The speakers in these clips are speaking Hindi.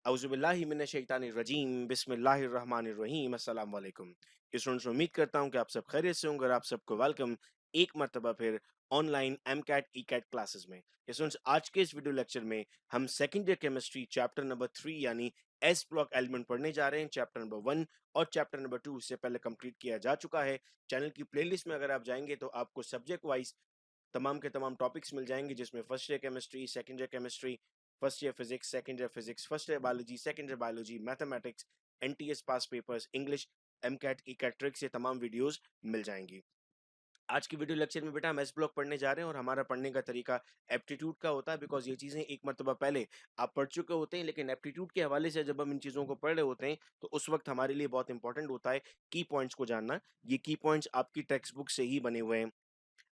औज़ुबिल्लाहिमिनश्शैतानिर्रजीम बिस्मिल्लाहिर्रहमानिर्रहीम अस्सलाम वालेकुम। स्टूडेंट्स, उम्मीद करता हूँ कि आप सब खैरियत से होंगे और आप सबको वेलकम एक मर्तबा फिर ऑनलाइन एमकैट ईकैट क्लासेस में। स्टूडेंट्स, आज के इस वीडियो लेक्चर में हम second year chemistry chapter number 3 यानी एस ब्लॉक एलिमेंट पढ़ने जा रहे हैं। चैप्टर नंबर 1 और चैप्टर नंबर 2 इससे पहले कंप्लीट किया जा चुका है। चैनल की प्लेलिस्ट में अगर आप जाएंगे तो आपको सब्जेक्ट वाइज तमाम के तमाम टॉपिक्स मिल जाएंगे, जिसमें first year chemistry, second year chemistry, first year physics, second year physics, first year biology, second year biology, mathematics, NTS past papers, English, MCAT ECAT tricks, ये तमाम वीडियोस मिल जाएंगी। आज की वीडियो लेक्चर में बेटा हम एस ब्लॉक पढ़ने जा रहे हैं और हमारा पढ़ने का तरीका एप्टीट्यूड का होता है, बिकॉज ये चीजें एक मरतबा पहले आप पढ़ चुके होते हैं, लेकिन एप्टीट्यूड के हवाले से जब हम इन चीजों को पढ़ रहे होते हैं तो उस वक्त हमारे लिए बहुत इंपॉर्टेंट होता है की पॉइंट्स को जानना। ये की पॉइंट्स आपकी टेक्स्ट बुक से ही बने हुए हैं।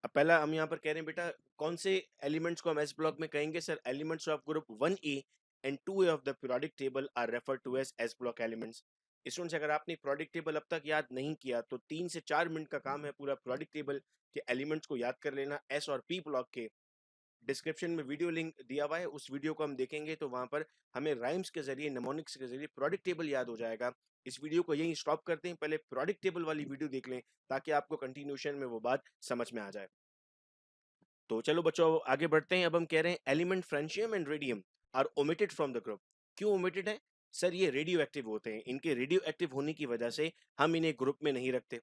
अब पहला हम यहाँ पर कह रहे हैं बेटा, कौन से एलिमेंट्स को हम एस ब्लॉक में कहेंगे? Sir, elements of group 1A and 2A of the periodic table are referred to as S block elements. Students, अगर आपने पीरियोडिक टेबल अब तक याद नहीं किया तो 3 से 4 मिनट का काम है पूरा पीरियोडिक टेबल के एलिमेंट्स को याद कर लेना। एस और पी ब्लॉक के डिस्क्रिप्शन में वीडियो लिंक दिया हुआ है, उस वीडियो को हम देखेंगे तो वहां पर हमें राइम्स के जरिए, नेमोनिक्स के जरिए पीरियोडिक टेबल याद हो जाएगा। इस वीडियो को यहीं स्टॉप करते हैं, पहले पीरियोडिक टेबल वाली वीडियो देख लें ताकि आपको कंटिन्यूशन में वो बात समझ में आ जाए। तो चलो बच्चों आगे बढ़ते हैं। अब हम कह रहे हैं element francium and radium are omitted from the group. क्यों ओमिटेड है? सर, ये रेडियो एक्टिव होते हैं, इनके रेडियो एक्टिव होने की वजह से हम इन्हें ग्रुप में नहीं रखते।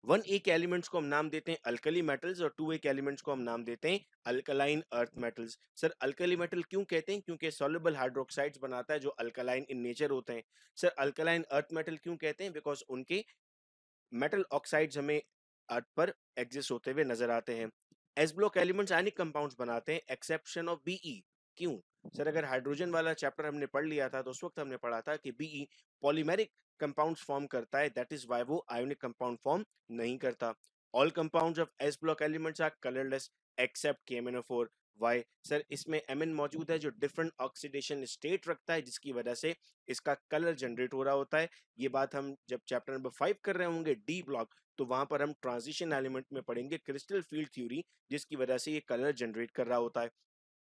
1A के एलिमेंट्स को हम नाम देते हैं अल्कली मेटल्स और 2A के एलिमेंट्स को हम नाम देते हैं alkaline earth metals. Sir, alkali metal क्यों कहते हैं? क्योंकि सॉल्युबल हाइड्रोक्साइड्स बनाता है जो अल्कलाइन इन नेचर होते हैं। सर, अल्कलाइन अर्थ मेटल क्यों कहते हैं? बिकॉज उनके मेटल ऑक्साइड्स हमें अर्थ पर एग्जिस्ट होते हुए नजर आते हैं। S block elements ionic compounds बनाते हैं एक्सेप्शन ऑफ बीई। क्यों? सर, अगर हाइड्रोजन वाला चैप्टर हमने पढ़ लिया था तो उस वक्त हमने पढ़ा था कि बीई पॉलीमेरिक कंपाउंड्स फॉर्म करता है, दैट इज व्हाई वो आयोनिक कंपाउंड फॉर्म नहीं करता। All compounds of S block elements are colourless except KMnO4। Why? Sir, इसमें एमएन मौजूद है जो डिफरेंट ऑक्सीडेशन स्टेट रखता है, जिसकी वजह से इसका कलर जनरेट हो रहा होता है। ये बात हम जब चैप्टर नंबर 5 कर रहे होंगे डी ब्लॉक, तो वहां पर हम ट्रांजिशन एलिमेंट में पढ़ेंगे क्रिस्टल फील्ड थ्योरी, जिसकी वजह से ये कलर जनरेट कर रहा होता है।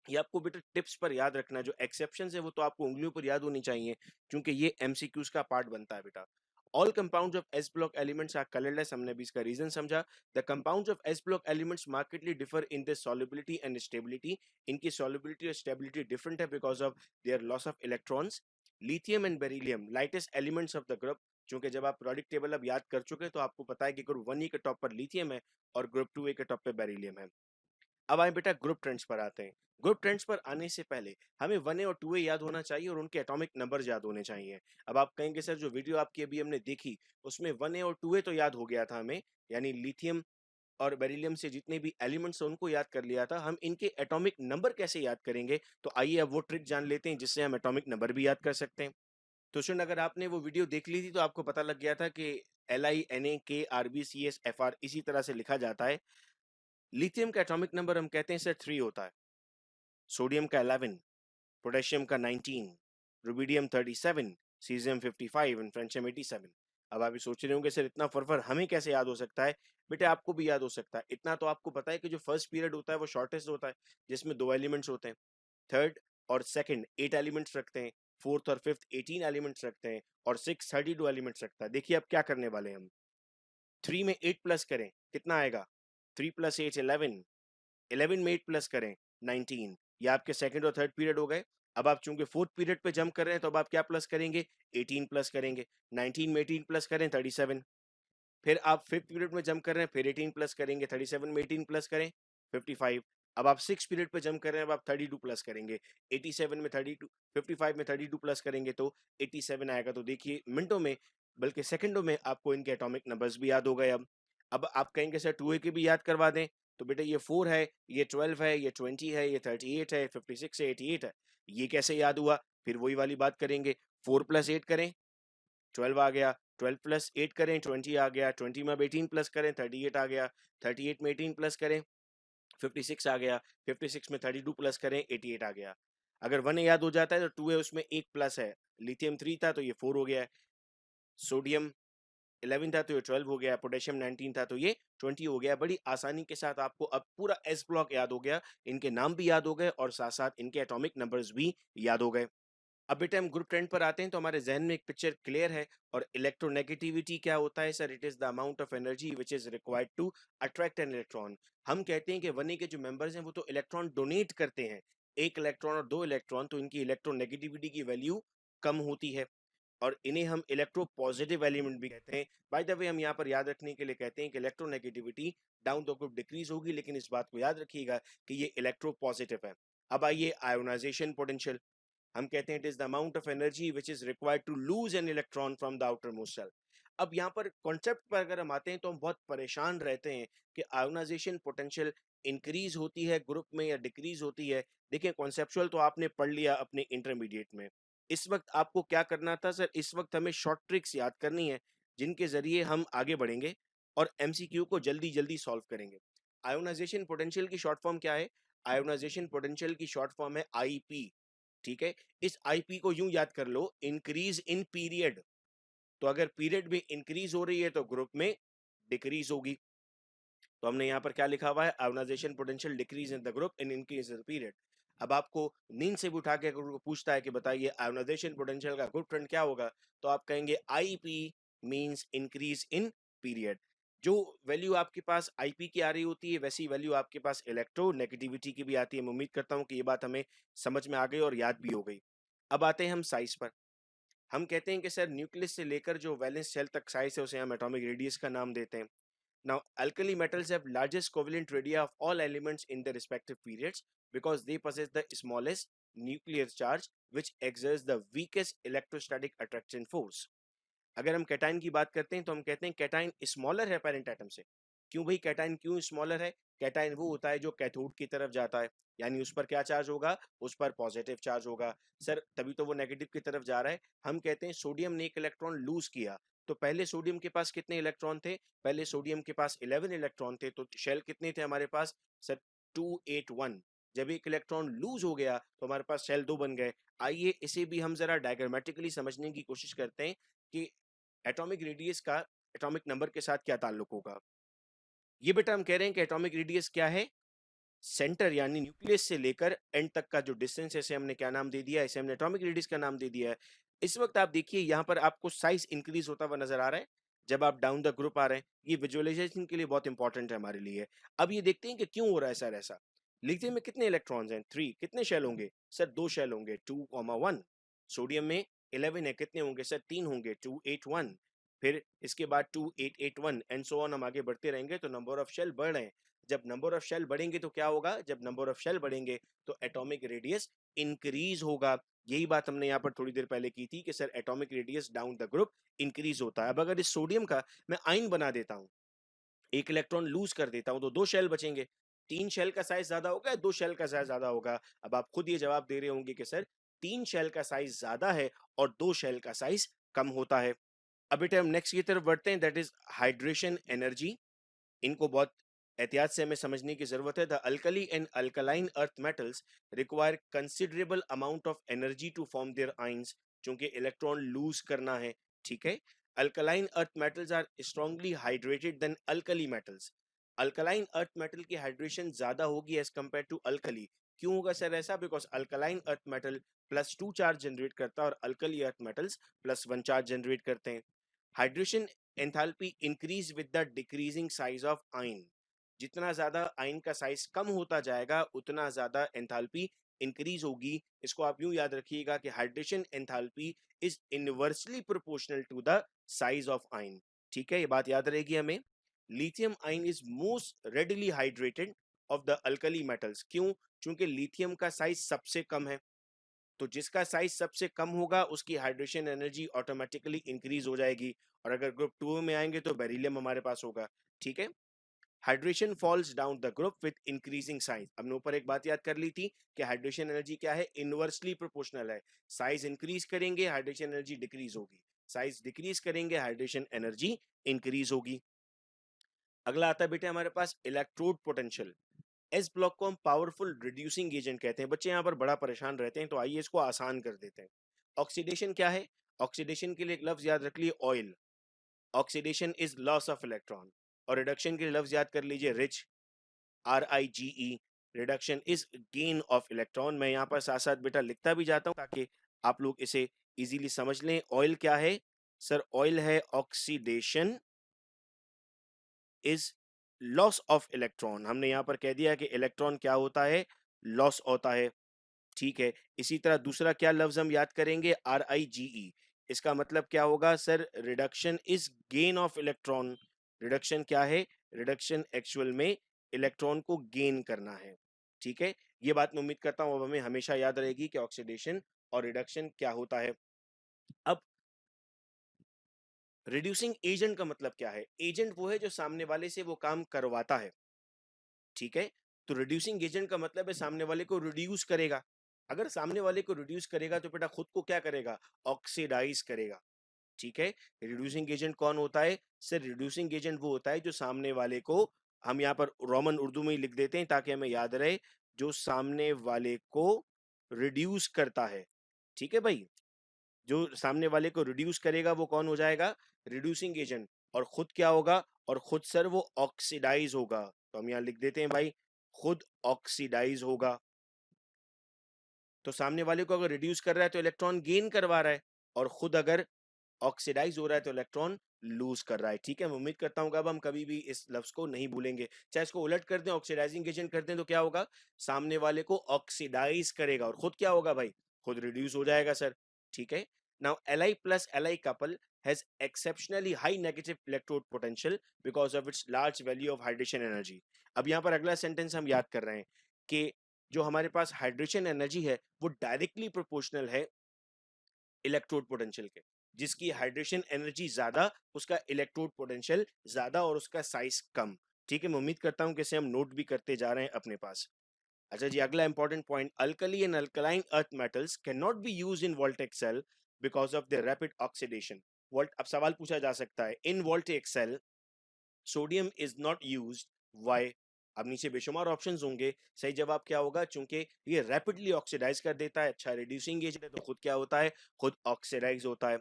ये आपको बेटा टिप्स पर याद रखना है, जो एक्सेप्शन है वो तो आपको उंगलियों पर याद होनी चाहिए, क्योंकि ये एमसीक्यूज का पार्ट बनता है बेटा। All compounds of S block elements are colourless, हमने भी इसका रीजन समझा। The compounds of S block elements markedly differ in the solubility and stability. इनकी सॉल्युबिलिटी और स्टेबिलिटी डिफरेंट है because of their loss of electrons. Lithium and beryllium lightest elements of the group. क्योंकि जब आप पीरियोडिक टेबल अब याद कर चुके हैं तो आपको पता है कि ग्रुप 1A के टॉप पर लिथियम है और ग्रुप 2A के टॉप पर बेरिलियम है। अब आए बेटा ग्रुप ट्रेंड्स पर आते हैं। ग्रुप ट्रेंड्स पर आने से पहले हमें 1A और 2A याद होना चाहिए और उनके एटॉमिक नंबर्स याद होने चाहिए। अब आप कहेंगे सर, जो वीडियो आपकी अभी हमने देखी उसमें 1A और 2A तो याद हो गया था हमें, यानी लिथियम और बेरिलियम से जितने भी एलिमेंट्स हैं उनको याद कर लिया था, हम इनके एटॉमिक नंबर कैसे याद करेंगे? तो आइए अब वो ट्रिक जान लेते हैं जिससे हम एटॉमिक नंबर भी याद कर सकते हैं। तो सुन, अगर आपने वो वीडियो देख ली थी तो आपको पता लग गया था कि LiNaKRbCsFr इसी तरह से लिखा जाता है। लिथियम का एटॉमिक नंबर हम कहते हैं सर 3 होता है, सोडियम का 11, पोटेशियम का 19, रुबिडियम 37, सीजियम 55 एंड फ्रेंशियम 87। अब आप ये सोच रहे होंगे सर इतना फरफर हमें कैसे याद हो सकता है? बेटे, आपको भी याद हो सकता है। इतना तो आपको पता है कि जो फर्स्ट पीरियड होता है वो शॉर्टेस्ट होता है, जिसमें 2 एलिमेंट्स होते हैं। थर्ड और सेकंड 8 एलिमेंट्स रखते हैं, फोर्थ और फिफ्थ 18 एलिमेंट्स रखते हैं और सिक्स 32 एलिमेंट्स रखता है। देखिए अब क्या करने वाले हैं हम। 3 में 8 प्लस करें, कितना आएगा? 3 + 8 11, 11 में 8 प्लस करें 19। ये आपके सेकंड और थर्ड पीरियड हो गए। अब आप चूंकि फोर्थ पीरियड पे जंप कर रहे हैं तो अब आप क्या प्लस करेंगे? 18 प्लस करेंगे। 19 में 18 प्लस करें 37। फिर आप फिफ्थ पीरियड में जंप कर रहे हैं, फिर 18 प्लस करेंगे। 37 में 18 प्लस करें 55। अब आप सिक्स पीरियड पे जंप कर रहे हैं, अब आप 32 प्लस करेंगे। 87 में 32, 55 में 32 प्लस करेंगे तो 87 आएगा। तो देखिए मिनटों में बल्कि सेकंडों में आपको इनके एटॉमिक नंबर्स भी याद हो गए। अब आप कहेंगे सर 2A की भी याद करवा दें, तो बेटा ये 4 है, ये 12 है, ये 20 है, ये 38 है, 56 है, 88 है। ये कैसे याद हुआ? फिर वही वाली बात करेंगे। 4 + 8 करें, 12 आ गया। 12 + 8 करें, 20 आ गया। 20 में अब 18 प्लस करें, 38 आ गया। 38 में 18 प्लस करें, 56 आ गया। 56 में 32 प्लस करें, 88 आ गया। अगर 1A याद हो जाता है तो 2A उसमें एक प्लस है। लिथियम 3 था तो ये 4 हो गया है। सोडियम 11 था तो ये 12 हो गया। पोटेशियम 19 था तो ये 20 हो गया। बड़ी आसानी के साथ आपको अब पूरा एस ब्लॉक याद हो गया, इनके नाम भी याद हो गए और साथ साथ इनके एटॉमिक नंबर्स भी याद हो गए। अब बेटा हम ग्रुप ट्रेंड पर आते हैं तो हमारे जहन में एक पिक्चर क्लियर है। और इलेक्ट्रोनेगेटिविटी क्या होता है sir? It is the amount of energy which is required to attract an electron. हम कहते हैं कि वन के जो मेंबर्स हैं वो तो इलेक्ट्रॉन डोनेट करते हैं, एक इलेक्ट्रॉन और दो इलेक्ट्रॉन, तो इनकी इलेक्ट्रोनेगेटिविटी की वैल्यू कम होती है और इन्हें हम इलेक्ट्रो पॉजिटिव एलिमेंट भी कहते हैं। बाय द वे हम यहाँ पर याद रखने के लिए कहते हैं कि electronegativity down the group decrease होगी, लेकिन इस बात को याद रखिएगा कि ये इलेक्ट्रो पॉजिटिव है। अब आइए आयोनाइजेशन पोटेंशियल। हम कहते हैं it is the amount of energy which is required to lose an electron from the outermost shell. अब यहाँ पर कॉन्सेप्ट पर अगर हम आते हैं तो हम बहुत परेशान रहते हैं कि आयोनाइजेशन पोटेंशियल इंक्रीज होती है ग्रुप में या डिक्रीज होती है। देखिए कॉन्सेप्चुअल तो आपने पढ़ लिया अपने इंटरमीडिएट में। इस वक्त आपको क्या करना था सर? इस वक्त हमें शॉर्ट ट्रिक्स याद करनी है जिनके जरिए हम आगे बढ़ेंगे और एमसीक्यू को जल्दी जल्दी सॉल्व करेंगे। आयोनाइजेशन पोटेंशियल की शॉर्ट फॉर्म क्या है? आयोनाइजेशन पोटेंशियल की शॉर्ट फॉर्म है आईपी। ठीक है, इस आईपी को यूं याद कर लो, इंक्रीज इन पीरियड। तो अगर पीरियड में इंक्रीज हो रही है तो ग्रुप में डिक्रीज होगी। तो हमने यहाँ पर क्या लिखा हुआ है? Ionization potential decrease in the group in increase in period. अब आपको नींद से भी उठा के अगर पूछता है कि बताइए आयोनाइजेशन पोटेंशियल का ग्रुप ट्रेंड क्या होगा, तो आप कहेंगे IP means increase in period. जो वैल्यू आपके पास आईपी की आ रही होती है वैसी वैल्यू आपके पास इलेक्ट्रोनेगेटिविटी की भी आती है। मैं उम्मीद करता हूँ कि ये बात हमें समझ में आ गई और याद भी हो गई। अब आते हैं हम साइज पर। हम कहते हैं कि सर न्यूक्लियस से लेकर जो वैलेंस शेल तक साइज है उसे हम एटॉमिक रेडियस का नाम देते हैं। Now, alkali metals have largest covalent radii of all elements in their respective periods because they possess the smallest nuclear charge which exerts the weakest electrostatic attraction force. अगर हम कैटाइन की बात करते हैं तो हम कहते हैं कैटाइन स्मॉलर है पेरेंट एटम से। क्यों भाई कैटाइन क्यों स्मॉलर है? कैटाइन वो होता है जो कैथोड की तरफ जाता है, यानी उस पर क्या चार्ज होगा? उस पर पॉजिटिव चार्ज होगा। सर तभी तो वो नेगेटिव की तरफ जा रहा है। हम कहते हैं सोडियम ने एक इलेक्ट्रॉन लूज किया, तो पहले सोडियम के पास कितने इलेक्ट्रॉन थे? पहले सोडियम के पास 11 इलेक्ट्रॉन थे, तो शेल कितने थे हमारे पास? सर 281। जब एक इलेक्ट्रॉन लूज हो गया तो हमारे पास शेल दो बन गए। आइए इसे भी हम जरा डायग्रामेटिकली समझने की कोशिश करते हैं कि एटॉमिक रेडियस का एटॉमिक नंबर के साथ क्या ताल्लुक होगा। ये बेटा हम कह रहे हैं कि एटॉमिक रेडियस क्या है? सेंटर यानी न्यूक्लियस से लेकर एंड तक का जो डिस्टेंस है इसे हमने क्या नाम दे दिया? इसे हमने एटॉमिक रेडियस का नाम दे दिया है। इस वक्त आप देखिए यहाँ पर आपको साइज इंक्रीज होता हुआ नजर आ रहा है जब आप डाउन द ग्रुप आ रहे हैं। ये विजुअलाइजेशन के लिए बहुत इंपॉर्टेंट है हमारे लिए। अब ये देखते हैं कि क्यों हो रहा है सर ऐसा। लिथियम में कितने इलेक्ट्रॉन्स हैं? 3। कितने शेल होंगे सर? 2 शेल होंगे, 2,1। सोडियम में 11 है, कितने होंगे सर? 3 होंगे, 281। फिर इसके बाद 2881 एंड सो ऑन, हम आगे बढ़ते रहेंगे तो नंबर ऑफ शेल बढ़ रहे हैं। जब नंबर ऑफ शेल बढ़ेंगे तो क्या होगा? जब नंबर ऑफ शेल बढ़ेंगे तो एटॉमिक रेडियस इंक्रीज होगा। यही बात हमने यहाँ पर थोड़ी देर पहले की थी कि sir atomic radius down the group increase होता है। अब अगर इस सोडियम का मैं आयन बना देता हूँ, एक इलेक्ट्रॉन लूज कर देता हूं, तो 2 शेल बचेंगे। 3 शेल का साइज ज्यादा होगा या 2 शेल का साइज ज्यादा होगा? अब आप खुद ये जवाब दे रहे होंगे कि सर 3 शेल का साइज ज्यादा है और 2 शेल का साइज कम होता है। अब बेटा हम नेक्स्ट की तरफ बढ़ते हैं, दैट इज हाइड्रेशन एनर्जी। इनको बहुत एहतियात से हमें समझने की जरूरत है। The alkali and alkaline earth metals require considerable amount of energy to form their ions, क्योंकि इलेक्ट्रॉन लूज करना है। ठीक है, alkaline earth metals are strongly hydrated than alkali metals. Alkaline earth metal की हाइड्रेशन ज्यादा होगी एज कंपेयर टू अल्कली। क्यों होगा सर ऐसा? Because alkaline earth metal +2 charge generate करता है और alkali earth metals +1 charge generate करते हैं। Hydration enthalpy increase with the decreasing size of ion. जितना ज्यादा आयन का साइज कम होता जाएगा उतना ज्यादा एंथैल्पी इंक्रीज होगी। इसको आप यूं याद रखिएगा कि hydration enthalpy is inversely proportional to the size of ion. ठीक है, ये बात याद रहेगी हमें। Lithium ion is most readily hydrated of the alkali metals. क्यों? क्योंकि लिथियम का साइज सबसे कम है, तो जिसका साइज सबसे कम होगा उसकी हाइड्रेशन एनर्जी ऑटोमेटिकली इंक्रीज हो जाएगी। और अगर ग्रुप 2 में आएंगे तो बेरिलियम हमारे पास होगा। ठीक है, hydration falls down the group with increasing size. हमने ऊपर एक बात याद कर ली थी कि हाइड्रेशन एनर्जी क्या है? इनवर्सली प्रोपोर्शनल है। साइज इंक्रीज करेंगे हाइड्रेशन एनर्जी डिक्रीज होगी, साइज डिक्रीज करेंगे हाइड्रेशन एनर्जी इंक्रीज होगी। अगला आता है बेटे हमारे पास इलेक्ट्रोड पोटेंशियल। एस ब्लॉक को हम पावरफुल रिड्यूसिंग एजेंट कहते हैं। बच्चे यहाँ पर बड़ा परेशान रहते हैं, तो आइए इसको आसान कर देते हैं। ऑक्सीडेशन क्या है? ऑक्सीडेशन के लिए एक लफ्ज याद रख लिए, oil. Oxidation is loss of electron. और रिडक्शन के लिए लफ्ज याद कर लीजिए, rich, RIGE। Reduction is gain of electron. मैं यहाँ पर साथ साथ बेटा लिखता भी जाता हूँ ताकि आप लोग इसे इजीली समझ लें। ऑयल क्या है सर? ऑयल है oxidation is loss of electron. हमने यहां पर कह दिया कि इलेक्ट्रॉन क्या होता है? लॉस होता है। ठीक है, इसी तरह दूसरा क्या लफ्ज हम याद करेंगे? RIGE। इसका मतलब क्या होगा sir? Reduction is gain of electron. Reduction क्या है? रिडक्शन एक्चुअल में इलेक्ट्रॉन को गेन करना है। ठीक है, ये बात मैं उम्मीद करता हूं अब हमें हमेशा याद रहेगी कि ऑक्सीडेशन और रिडक्शन क्या होता है। अब रिड्यूसिंग एजेंट का मतलब क्या है? एजेंट वो है जो सामने वाले से वो काम करवाता है। ठीक है, तो रिड्यूसिंग एजेंट का मतलब है सामने वाले को रिड्यूस करेगा। अगर सामने वाले को रिड्यूस करेगा तो बेटा खुद को क्या करेगा? ऑक्सीडाइज करेगा। ठीक है, रिड्यूसिंग एजेंट कौन होता है सर? रिड्यूसिंग एजेंट वो होता है जो सामने वाले को, हम यहाँ पर रोमन उर्दू में ही लिख देते हैं ताकि हमें याद रहे, जो सामने वाले को रिड्यूस करता है। ठीक है भाई, जो सामने वाले को रिड्यूस करेगा वो कौन हो जाएगा? Reducing agent. और खुद क्या होगा? और खुद सर वो ऑक्सीडाइज होगा। तो हम यहाँ लिख देते हैं भाई, खुद ऑक्सीडाइज होगा। तो सामने वाले को अगर रिड्यूस कर रहा है तो इलेक्ट्रॉन गेन करवा रहा है, और खुद अगर ऑक्सीडाइज हो रहा है तो इलेक्ट्रॉन लूज कर रहा है। ठीक है, मैं उम्मीद करता हूँ कि अब हम कभी भी इस लफ्ज को नहीं भूलेंगे। चाहे इसको उलट कर दें, ऑक्सीडाइजिंग एजेंट कर दें, तो क्या होगा? सामने वाले को ऑक्सीडाइज करेगा और खुद क्या होगा भाई? खुद रिड्यूस हो जाएगा सर। ठीक है, now Li plus Li couple has exceptionally high negative electrode potential because of its large value of hydration energy। अब यहाँ पर अगला सेंटेंस हम याद कर रहे हैं कि जो हमारे पास हाइड्रेशन एनर्जी है वो डायरेक्टली प्रोपोर्शनल है इलेक्ट्रोड पोटेंशियल के। जिसकी हाइड्रेशन एनर्जी ज्यादा, उसका इलेक्ट्रोड पोटेंशियल ज्यादा और उसका साइज कम। ठीक है, मैं उम्मीद करता हूं कि इसे हम नोट भी करते जा रहे हैं अपने पास। अच्छा जी, अगला important point, alkali and alkaline earth metals can not be use in voltaic cell because of the rapid oxidation. Volt, अब सवाल पूछा जा सकता है, in voltaic cell sodium is not used, why? अब नीचे बेशुमार ऑप्शंस होंगे, सही जवाब क्या होगा? चूंकि ये रैपिडली ऑक्सीडाइज कर देता है। अच्छा, रिड्यूसिंग एजेंट है तो खुद क्या होता है? खुद ऑक्सीडाइज होता है।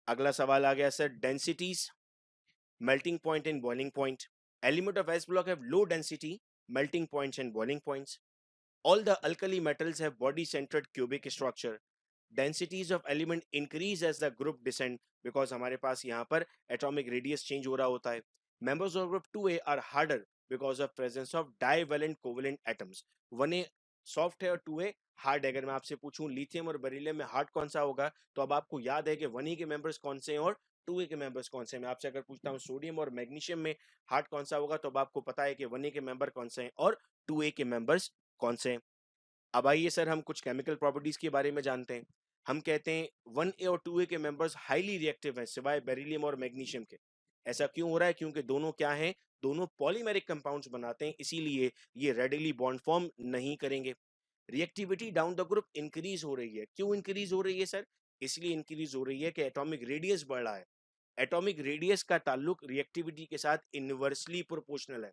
अगला सवाल आ गया sir, densities, melting point and boiling point। Element of S block have low density, melting points and boiling points। All the alkali metals have body-centered cubic structure। Densities of element increase as the group descend because हमारे पास यहाँ पर atomic radius change हो रहा होता है। Members of group 2A are harder because of presence of divalent covalent atoms। 1A soft है और 2A हार्ड है। अगर मैं आपसे पूछूं लिथियम और बेरिलियम में हार्ड कौन सा होगा, तो अब आपको याद है कि 1A के मेंबर्स कौन से हैं और 2A के मेंबर्स कौन से हैं। मैं आपसे अगर पूछता हूं सोडियम और मैग्नीशियम में हार्ड कौन सा होगा, तो अब आपको पता है कि 1A के मेंबर कौन से हैं और 2A के मेंबर्स कौन से हैं। अब आइए सर हम कुछ केमिकल प्रॉपर्टीज के बारे में जानते हैं। हम कहते हैं 1A और 2A के मेंबर्स हाईली रिएक्टिव हैं सिवाय बेरिलियम और मैग्नीशियम के। ऐसा क्यों हो रहा है? क्योंकि दोनों क्या हैं? दोनों पॉलीमेरिक कंपाउंड्स बनाते हैं, इसीलिए ये रेडिली बॉन्ड फॉर्म नहीं करेंगे। Reactivity down the group increase हो रही है। क्यों इंक्रीज हो रही है सर? इसलिए इंक्रीज हो रही है कि एटॉमिक रेडियस बढ़ रहा है। एटॉमिक रेडियस का ताल्लुक रिएक्टिविटी के साथ इनवर्सली प्रोपोर्शनल है।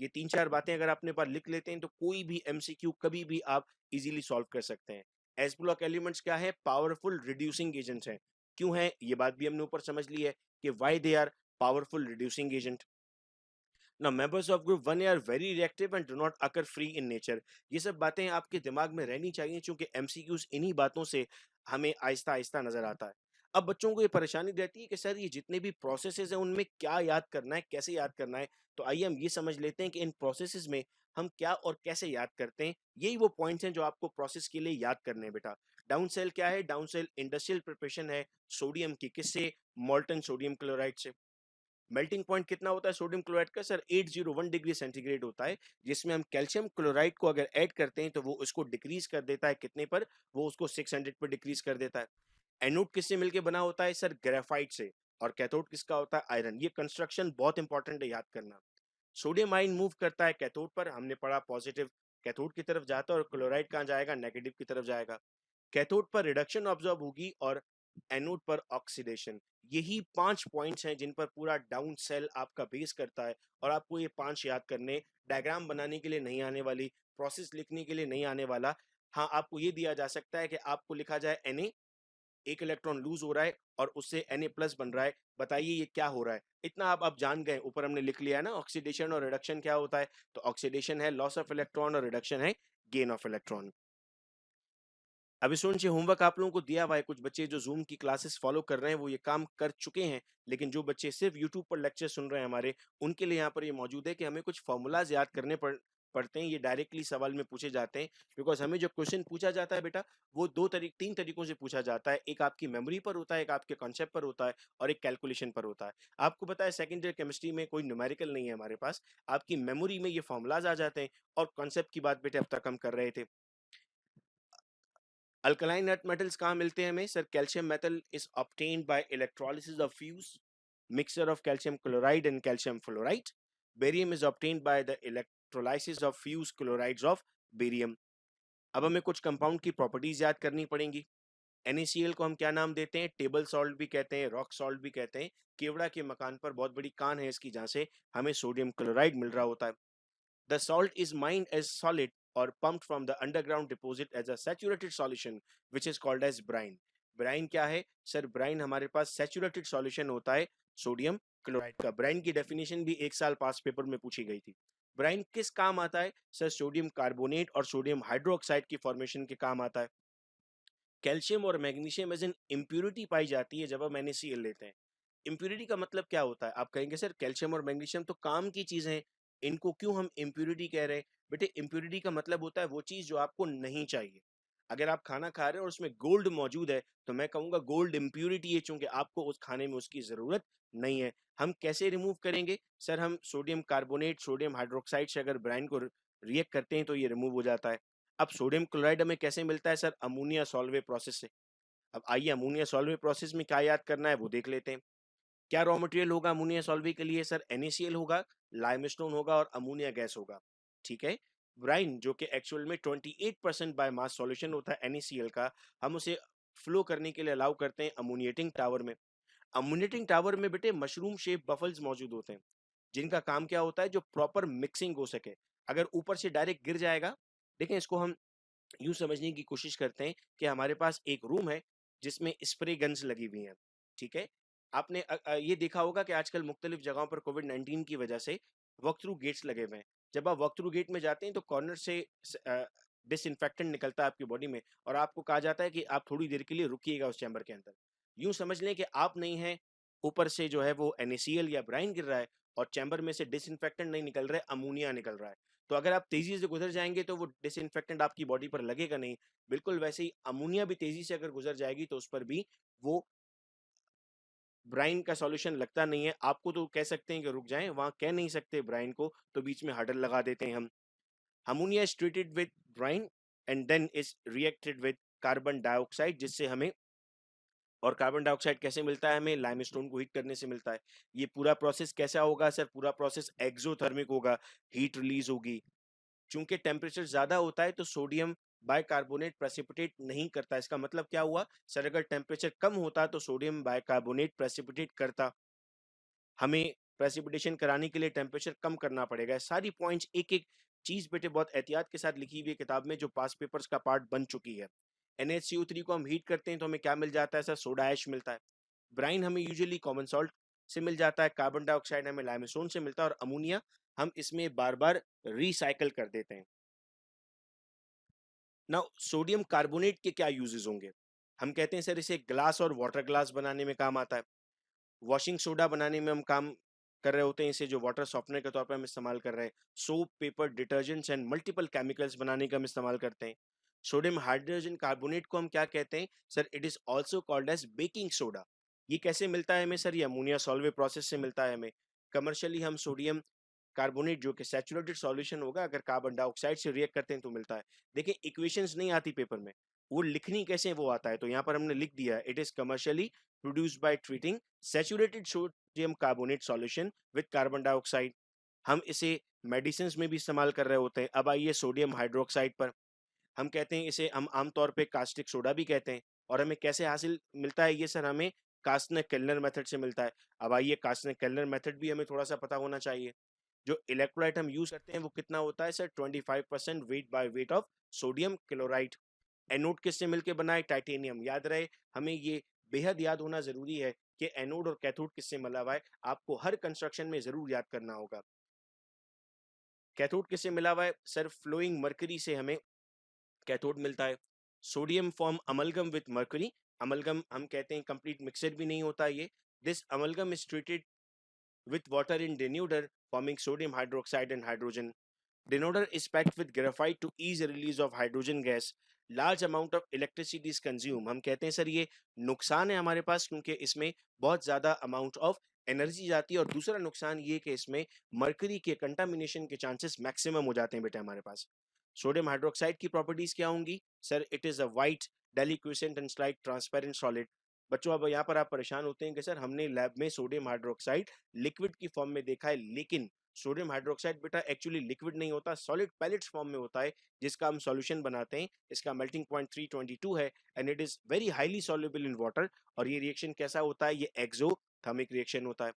ये तीन चार बातें अगर अपने पास लिख लेते हैं तो कोई भी एमसीक्यू कभी भी आप इजीली सॉल्व कर सकते हैं। एस ब्लॉक एलिमेंट्स क्या है? पावरफुल रिड्यूसिंग एजेंट्स हैं। क्यों है? ये बात भी हमने ऊपर समझ ली है कि why they are powerful reducing agent. Now members of group 1A are very reactive and do not occur free in nature। ये सब बातें आपके दिमाग में रहनी चाहिए क्योंकि एमसीक्यूज इन्हीं बातों से हमें आहिस्ता आहिस्ता नजर आता है। अब बच्चों को ये परेशानी रहती है कि सर ये जितने भी प्रोसेसेस हैं उनमें क्या याद करना है, कैसे याद करना है। तो आइए हम ये समझ लेते हैं कि इन प्रोसेसेस में हम क्या और कैसे याद करते हैं। यही वो पॉइंट्स हैं जो आपको प्रोसेस के लिए याद करने हैं बेटा। डाउन सेल क्या है? डाउन सेल इंडस्ट्रियल प्रिपरेशन है सोडियम की, किससे? मोल्टन सोडियम क्लोराइड से। मेल्टिंग पॉइंट कितना होता है सोडियम क्लोराइड का सर? 801 डिग्री सेंटीग्रेड होता है, जिसमें हम कैल्शियम क्लोराइड को अगर ऐड करते हैं तो वो उसको डिक्रीज कर देता है। कितने पर? वो उसको 600 पर डिक्रीज कर देता है। एनोड किससे मिलकर बना होता है सर? ग्रेफाइट से। और कैथोड किसका होता है? आयरन। ये कंस्ट्रक्शन बहुत इंपॉर्टेंट है याद करना। सोडियम आयन मूव करता है कैथोड पर, हमने पढ़ा पॉजिटिव कैथोड की तरफ जाता है, और क्लोराइड कहाँ जाएगा? नेगेटिव की तरफ जाएगा। कैथोड पर रिडक्शन ऑब्जॉर्ब होगी और एनोड पर ऑक्सीडेशन। यही 5 पॉइंट्स हैं जिन पर पूरा डाउन सेल आपका बेस करता है। और आपको ये 5 याद करने, डायग्राम बनाने के लिए नहीं आने वाली, प्रोसेस लिखने के लिए नहीं आने वाला। हाँ, आपको ये दिया जा सकता है कि आपको लिखा जाए Na, एक इलेक्ट्रॉन लूज हो रहा है और उससे Na प्लस बन रहा है, बताइए ये क्या हो रहा है। इतना आप जान गए, ऊपर हमने लिख लिया है ना ऑक्सीडेशन और रिडक्शन क्या होता है। तो ऑक्सीडेशन है लॉस ऑफ इलेक्ट्रॉन और रिडक्शन है गेन ऑफ इलेक्ट्रॉन। अभी सुनिए, होमवर्क आप लोगों को दिया हुआ है। कुछ बच्चे जो ज़ूम की क्लासेस फ़ॉलो कर रहे हैं, वो ये काम कर चुके हैं। लेकिन जो बच्चे सिर्फ़ यूट्यूब पर लेक्चर सुन रहे हैं हमारे, उनके लिए यहाँ पर ये मौजूद है कि हमें कुछ फ़ॉर्मूलाज़ याद करने पड़ते हैं। ये डायरेक्टली सवाल में पूछे जाते हैं, बिकॉज़ हमें जो क्वेश्चन पूछा जाता है बेटा, वो 3 तरीकों से पूछा जाता है। एक आपकी मेमोरी पर होता है, एक आपके कॉन्सेप्ट पर होता है और एक कैलकुलेशन पर होता है। आपको पता है सेकंड ईयर केमिस्ट्री में कोई न्यूमेरिकल नहीं है हमारे पास। आपकी मेमोरी में ये फ़ॉर्मूलाज़ आ जाते हैं और कॉन्सेप्ट की बात बेटा अब तक हम कर रहे थे। अल्कलाइन अर्थ मेटल्स कहाँ मिलते हैं हमें? Sir, calcium metal is obtained by electrolysis of fuse mixture of calcium chloride and calcium fluoride. Barium is obtained by the electrolysis of fused chlorides of barium. अब हमें कुछ कंपाउंड की प्रॉपर्टीज याद करनी पड़ेंगी। NaCl को हम क्या नाम देते हैं? टेबल सॉल्ट भी कहते हैं, रॉक सॉल्ट भी कहते हैं। केवड़ा के मकान पर बहुत बड़ी कान है इसकी, जहां से हमें सोडियम क्लोराइड मिल रहा होता है। The salt is mined as solid or pumped from the underground deposit as a saturated solution which is called as brine. Brine क्या है सर? ब्राइन हमारे पास सैचुरेटेड सॉल्यूशन होता है सोडियम क्लोराइड का। ब्राइन की डेफिनेशन भी एक साल पास पेपर में पूछी गई थी। ब्राइन किस काम आता है सर? सोडियम कार्बोनेट और सोडियम हाइड्रोक्साइड की फॉर्मेशन के काम आता है। कैल्शियम और मैग्नीशियम एज एन इम्प्यूरिटी पाई जाती है जब हम NaCl लेते हैं। इम्प्यूरिटी का मतलब क्या होता है? आप कहेंगे सर कैल्शियम और मैग्नीशियम तो काम की चीजें हैं, इनको क्यों हम इम्प्यूरिटी कह रहे हैं? बेटे, इम्प्यूरिटी का मतलब होता है वो चीज जो आपको नहीं चाहिए। अगर आप खाना खा रहे हो और उसमें गोल्ड मौजूद है, तो मैं कहूंगा गोल्ड इम्प्यूरिटी है, चूंकि आपको उस खाने में उसकी जरूरत नहीं है। हम कैसे रिमूव करेंगे सर? हम सोडियम कार्बोनेट सोडियम हाइड्रोक्साइड से अगर ब्राइन को रिएक्ट करते हैं तो ये रिमूव हो जाता है। अब सोडियम क्लोराइड हमें कैसे मिलता है सर? अमोनिया सॉल्वे प्रोसेस से। अब आइए अमोनिया सॉल्वे प्रोसेस में क्या याद करना है वो देख लेते हैं। क्या रॉ मटेरियल होगा अमोनिया सॉल्वे के लिए सर? NaCl होगा, लाइमस्टोन होगा और अमोनिया गैस होगा। ठीक है। ब्राइन जो कि एक्चुअल में 28% बाय मास सॉल्यूशन होता है NaCl का, हम उसे फ्लो करने के लिए अलाउ करते हैं अमोनिएटिंग टावर में। अमोनिएटिंग टावर में बेटे मशरूम शेप बफल्स मौजूद होते हैं, जिनका काम क्या होता है? जो प्रॉपर मिक्सिंग हो सके। अगर ऊपर से डायरेक्ट गिर जाएगा, देखें इसको हम यूं समझने की कोशिश करते हैं कि हमारे पास एक रूम है जिसमें स्प्रे गन्स लगी हुई हैं। ठीक है। आपने ये देखा होगा कि आजकल मुख्तलिफ जगहों पर कोविड-19 की वजह से वॉक थ्रू गेट्स लगे हुए हैं। जब आप वॉक थ्रू गेट में जाते हैं तो कॉर्नर से डिसइंफेक्टेंट निकलता है आपकी बॉडी में और आपको कहा जाता है कि आप थोड़ी देर के लिए रुकिएगा उस चैम्बर के अंदर। यूं समझ लें कि आप नहीं हैं, ऊपर से जो है वो NaCl या ब्राइन गिर रहा है और चैम्बर में से डिसइंफेक्टेंट नहीं निकल रहा है, अमोनिया निकल रहा है। तो अगर आप तेजी से गुजर जाएंगे तो वो डिसइंफेक्टेंट आपकी बॉडी पर लगेगा नहीं। बिल्कुल वैसे ही अमोनिया भी तेजी से अगर गुजर जाएगी तो उस पर भी वो ब्राइन का सॉल्यूशन लगता नहीं है। आपको तो कह सकते हैं कि रुक जाएं, वहां कह नहीं सकते ब्राइन को, तो बीच में हर्डल लगा देते हैं हम। Ammonia is treated with brine and then is reacted with carbon dioxide, जिससे हमें, और कार्बन डाइऑक्साइड कैसे मिलता है? हमें लाइमस्टोन को हीट करने से मिलता है। ये पूरा प्रोसेस कैसा होगा सर? पूरा प्रोसेस एक्सोथर्मिक होगा, हीट रिलीज होगी। चूंकि टेम्परेचर ज्यादा होता है तो सोडियम बाइकार्बोनेट प्रेसिपिटेट नहीं करता। इसका मतलब क्या हुआ सर? अगर टेम्परेचर कम होता तो सोडियम बाइकार्बोनेट प्रेसिपिटेट करता। हमें प्रेसिपिटेशन कराने के लिए टेम्परेचर कम करना पड़ेगा। सारी पॉइंट्स एक एक चीज बेटे बहुत एहतियात के साथ लिखी हुई है किताब में, जो पास पेपर्स का पार्ट बन चुकी है। NaCO3 को हम हीट करते हैं तो हमें क्या मिल जाता है सर? सोडा ऐश मिलता है। ब्राइन हमें यूजुअली कॉमन सॉल्ट से मिल जाता है। कार्बन डाइऑक्साइड हमें लाइमस्टोन से मिलता है और अमोनिया हम इसमें बार बार रिसाइकल कर देते हैं। नाउ सोडियम कार्बोनेट के क्या यूजेस होंगे? हम कहते हैं सर इसे ग्लास और वाटर ग्लास बनाने में काम आता है। वॉशिंग सोडा बनाने में हम काम कर रहे होते हैं इसे, जो वाटर सॉफ्टनर के तौर पर हम इस्तेमाल कर रहे हैं। Soap, paper, detergents and multiple chemicals बनाने का हम इस्तेमाल करते हैं। सोडियम हाइड्रोजन कार्बोनेट को हम क्या कहते हैं sir? It is also called as baking soda. ये कैसे मिलता है हमें सर? ये अमोनिया सॉल्वे प्रोसेस से मिलता है हमें। कमर्शियली हम सोडियम कार्बोनेट जो कि सैचुरेटेड सॉल्यूशन होगा, अगर कार्बन डाइऑक्साइड से रिएक्ट करते हैं तो मिलता है। देखिए इक्वेशंस नहीं आती पेपर में, वो लिखनी कैसे वो आता है, तो यहाँ पर हमने लिख दिया है it is commercially produced by treating saturated sodium carbonate solution with carbon dioxide. हम इसे मेडिसिन में भी इस्तेमाल कर रहे होते हैं। अब आइए सोडियम हाइड्रोक्साइड पर। हम कहते हैं इसे, हम आमतौर पे कास्टिक सोडा भी कहते हैं। और हमें कैसे हासिल मिलता है ये सर? हमें कास्टनर केल्नर मेथड से मिलता है। अब आइए कास्टनर केल्नर मेथड भी हमें थोड़ा सा पता होना चाहिए। जो इलेक्ट्रोलाइट हम यूज करते हैं वो कितना होता है sir? 25% weight by weight of sodium chloride. Anode किससे मिलकर बना है? टाइटेनियम। याद रहे, हमें ये बेहद याद होना जरूरी है कि एनोड और कैथोड किससे मिला हुआ है। आपको हर कंस्ट्रक्शन में जरूर याद करना होगा। कैथोड किससे मिला हुआ है सर? फ्लोइंग मर्करी से हमें कैथोड मिलता है। Sodium form amalgam with mercury. Amalgam हम कहते हैं कंप्लीट मिक्सर भी नहीं होता ये। This amalgam is treated with water in denuder, forming sodium hydroxide and hydrogen. Denuder is packed with graphite to ease the release of hydrogen gas. Large amount of electricity is consumed. हम कहते हैं सर ये नुकसान है हमारे पास क्योंकि इसमें बहुत ज़्यादा अमाउंट ऑफ एनर्जी जाती है, और दूसरा नुकसान ये कि इसमें मर्करी के कंटामिनेशन के चांसेस मैक्सिमम हो जाते हैं बेटा हमारे पास। सोडियम हाइड्रोक्साइड की प्रॉपर्टीज क्या होंगी sir? It is a white deliquescent and slight transparent solid. बच्चों अब यहाँ पर आप परेशान होते हैं कि सर हमने लैब में सोडियम हाइड्रोक्साइड लिक्विड की फॉर्म में देखा है, लेकिन सोडियम हाइड्रोक्साइड बेटा एक्चुअली लिक्विड नहीं होता, सॉलिड पैलेट्स फॉर्म में होता है जिसका हम सॉल्यूशन बनाते हैं। इसका मेल्टिंग पॉइंट 322 है and it is very highly soluble in water. और ये रिएक्शन कैसा होता है? ये एक्सोथर्मिक रिएक्शन होता है।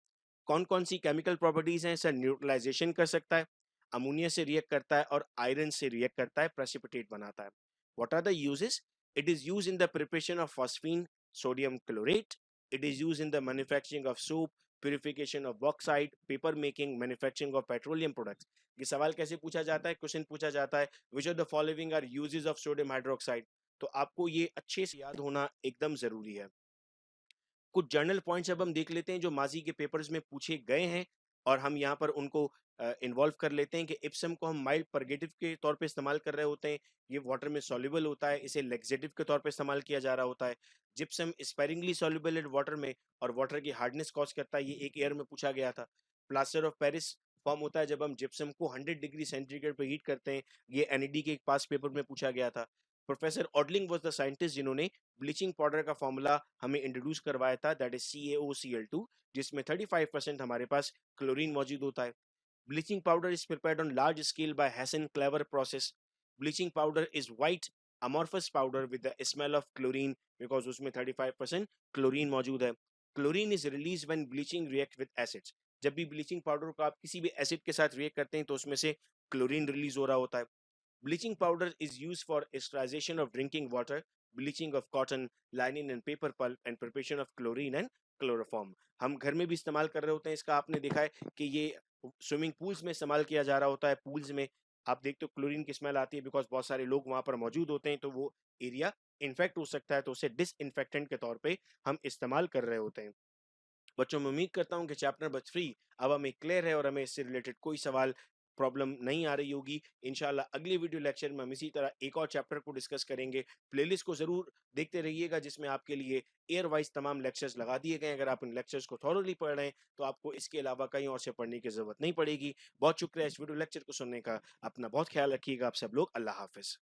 कौन कौन सी केमिकल प्रॉपर्टीज हैं सर? न्यूट्रलाइजेशन कर सकता है, अमोनिया से रिएक्ट करता है और आयरन से रिएक्ट करता है, प्रेसिपिटेट बनाता है। What are the uses? It is use in the preparation of phosphine sodium chlorate. It is used in the manufacturing of soap, purification of bauxite, paper making, manufacturing of petroleum products. ये सवाल कैसे पूछा जाता है? क्वेश्चन पूछा जाता है which of the following are uses of sodium hydroxide? तो आपको ये अच्छे से याद होना एकदम जरूरी है। कुछ जर्नल पॉइंट्स अब हम देख लेते हैं जो माजी के पेपर्स में पूछे गए हैं और हम यहाँ पर उनको इन्वॉल्व कर लेते हैं कि इप्सम को हम माइल्ड परगेटिव के तौर पे इस्तेमाल कर रहे होते हैं। ये वाटर में सॉल्युबल होता है, इसे लेक्सेटिव के तौर पे इस्तेमाल किया जा रहा होता है। Gypsum sparingly soluble in water में और वाटर की हार्डनेस कॉज करता है, ये एक ईयर में पूछा गया था। प्लास्टर ऑफ पेरिस फॉर्म होता है जब हम जिप्सम को 100 डिग्री सेंटीग्रेड पर हीट करते हैं, ये एनईडी के एक पास पेपर में पूछा गया था। प्रोफेसर ऑडलिंग वाज द साइंटिस्ट जिन्होंने ब्लीचिंग पाउडर का फॉर्मूला हमें इंट्रोड्यूस करवाया था, दैट इज CaOCl2, जिसमें 35% हमारे पास क्लोरीन मौजूद होता है। Bleaching powder is prepared on large scale by Hasenclever process. Bleaching powder is white amorphous powder with the smell of chlorine because उसमें 35% क्लोरीन मौजूद है। Chlorine is release when bleaching react with acids. जब भी ब्लीचिंग पाउडर को आप किसी भी एसिड के साथ रिएक्ट करते हैं तो उसमें से क्लोरीन रिलीज हो रहा होता है। Bleaching powder is used for sterilization of drinking water, bleaching of cotton, linen and paper pulp and preparation of chlorine and chloroform. हम घर में भी इस्तेमाल कर रहे होते हैं इसका। आपने देखा है कि ये स्विमिंग पूल्स में इस्तेमाल किया जा रहा होता है। पूल्स में आप देखते हो क्लोरीन की स्मेल आती है बिकॉज बहुत सारे लोग वहां पर मौजूद होते हैं, तो वो एरिया इन्फेक्ट हो सकता है, तो उसे डिसइंफेक्टेंट के तौर पे हम इस्तेमाल कर रहे होते हैं। बच्चों मैं उम्मीद करता हूँ कि चैप्टर नंबर 3 अब हमें क्लियर है और हमें इससे रिलेटेड कोई सवाल प्रॉब्लम नहीं आ रही होगी। इंशाल्लाह अगले वीडियो लेक्चर में हम इसी तरह एक और चैप्टर को डिस्कस करेंगे। प्लेलिस्ट को जरूर देखते रहिएगा जिसमें आपके लिए एयर वाइज तमाम लेक्चर्स लगा दिए गए हैं। अगर आप इन लेक्चर्स को थॉरोली पढ़ रहे हैं तो आपको इसके अलावा कहीं और से पढ़ने की जरूरत नहीं पड़ेगी। बहुत शुक्रिया इस वीडियो लेक्चर को सुनने का। अपना बहुत ख्याल रखिएगा आप सब लोग। अल्लाह हाफिज।